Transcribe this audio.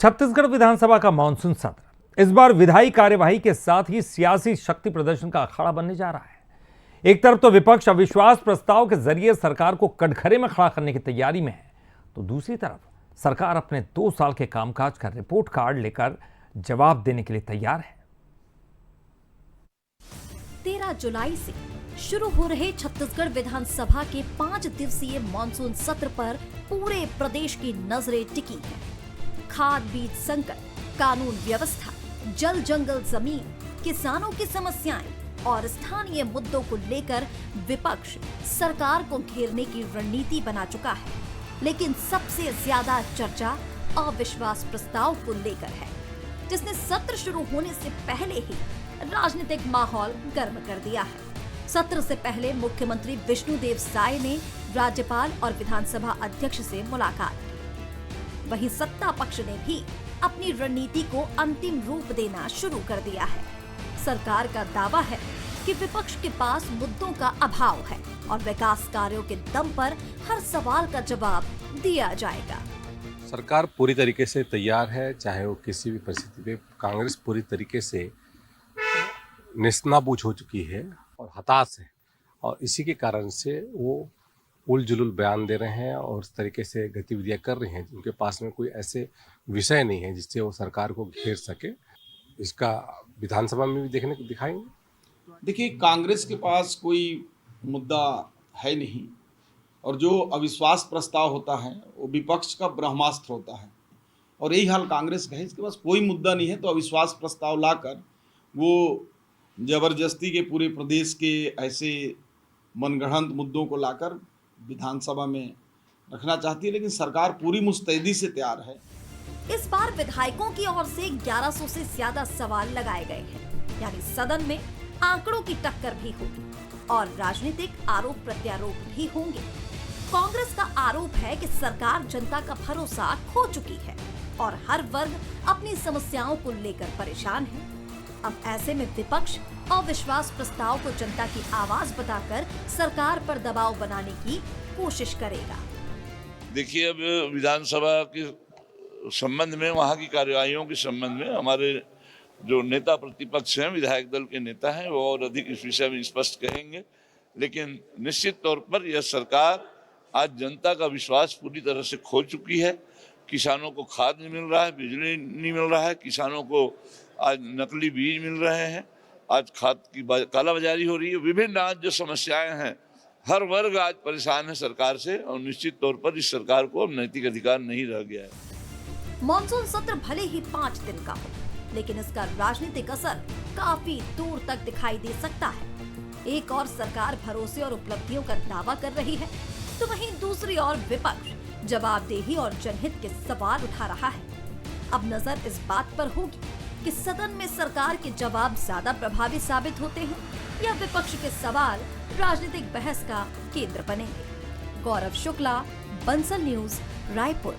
छत्तीसगढ़ विधानसभा का मानसून सत्र इस बार विधायी कार्यवाही के साथ ही सियासी शक्ति प्रदर्शन का अखाड़ा बनने जा रहा है। एक तरफ तो विपक्ष अविश्वास प्रस्ताव के जरिए सरकार को कटघरे में खड़ा करने की तैयारी में है, तो दूसरी तरफ सरकार अपने 2 साल के कामकाज का रिपोर्ट कार्ड लेकर जवाब देने के लिए तैयार है। 13 जुलाई से शुरू हो रहे छत्तीसगढ़ विधानसभा के 5 दिवसीय मानसून सत्र पर पूरे प्रदेश की नजरें टिकी हैं। खाद बीज संकट, कानून व्यवस्था, जल जंगल जमीन, किसानों की समस्याएं और स्थानीय मुद्दों को लेकर विपक्ष सरकार को घेरने की रणनीति बना चुका है। लेकिन सबसे ज्यादा चर्चा अविश्वास प्रस्ताव को लेकर है, जिसने सत्र शुरू होने से पहले ही राजनीतिक माहौल गर्म कर दिया है। सत्र से पहले मुख्यमंत्री विष्णुदेव साय ने राज्यपाल और विधानसभा अध्यक्ष से मुलाकात की। वहीं सत्ता पक्ष ने भी अपनी रणनीति को अंतिम रूप देना शुरू कर दिया है। सरकार का दावा है कि विपक्ष के पास मुद्दों का अभाव है और विकास कार्यों के दम पर हर सवाल का जवाब दिया जाएगा। सरकार पूरी तरीके से तैयार है, चाहे वो किसी भी परिस्थिति में। कांग्रेस पूरी तरीके से निस्नाबूझ हो चुकी है और हताश है, और इसी के कारण से वो उल जुलूल बयान दे रहे हैं और इस तरीके से गतिविधियां कर रहे हैं। उनके पास में कोई ऐसे विषय नहीं है जिससे वो सरकार को घेर सके। इसका विधानसभा में भी दिखाएंगे। देखिए, कांग्रेस के पास कोई मुद्दा है नहीं, और जो अविश्वास प्रस्ताव होता है वो विपक्ष का ब्रह्मास्त्र होता है, और यही हाल कांग्रेस का है। इसके पास कोई मुद्दा नहीं है, तो अविश्वास प्रस्ताव लाकर वो जबरदस्ती के पूरे प्रदेश के ऐसे मनगढ़ंत मुद्दों को लाकर विधानसभा में रखना चाहती है। लेकिन सरकार पूरी मुस्तैदी से तैयार है। इस बार विधायकों की ओर से 1100 से ज्यादा सवाल लगाए गए हैं, यानी सदन में आंकड़ों की टक्कर भी होगी और राजनीतिक आरोप प्रत्यारोप भी होंगे। कांग्रेस का आरोप है कि सरकार जनता का भरोसा खो चुकी है और हर वर्ग अपनी समस्याओं को लेकर परेशान है। अब ऐसे में विपक्ष अविश्वास प्रस्ताव को जनता की आवाज बताकर सरकार पर दबाव बनाने की कोशिश करेगा। देखिए, अब विधानसभा के संबंध में, वहाँ की कार्यवाहियों के संबंध में हमारे जो नेता प्रतिपक्ष हैं, विधायक दल के नेता हैं, वो और अधिक इस विषय में स्पष्ट कहेंगे। लेकिन निश्चित तौर पर यह सरकार आज जनता का विश्वास पूरी तरह से खो चुकी है। किसानों को खाद नहीं मिल रहा है, बिजली नहीं मिल रहा है, किसानों को आज नकली बीज मिल रहे हैं, आज खाद की कालाबाजारी हो रही है। विभिन्न आज जो समस्याएं हैं, हर वर्ग आज परेशान है सरकार से, और निश्चित तौर पर इस सरकार को नैतिक अधिकार नहीं रह गया है। मॉनसून सत्र भले ही 5 दिन का हो, लेकिन इसका राजनीतिक असर काफी दूर तक दिखाई दे सकता है। एक और सरकार भरोसे और उपलब्धियों का दावा कर रही है, तो वहीं दूसरी ओर विपक्ष जवाबदेही और जनहित के सवाल उठा रहा है। अब नजर इस बात पर होगी कि सदन में सरकार के जवाब ज्यादा प्रभावी साबित होते हैं या विपक्ष के सवाल राजनीतिक बहस का केंद्र बनेंगे। गौरव शुक्ला, बंसल न्यूज, रायपुर।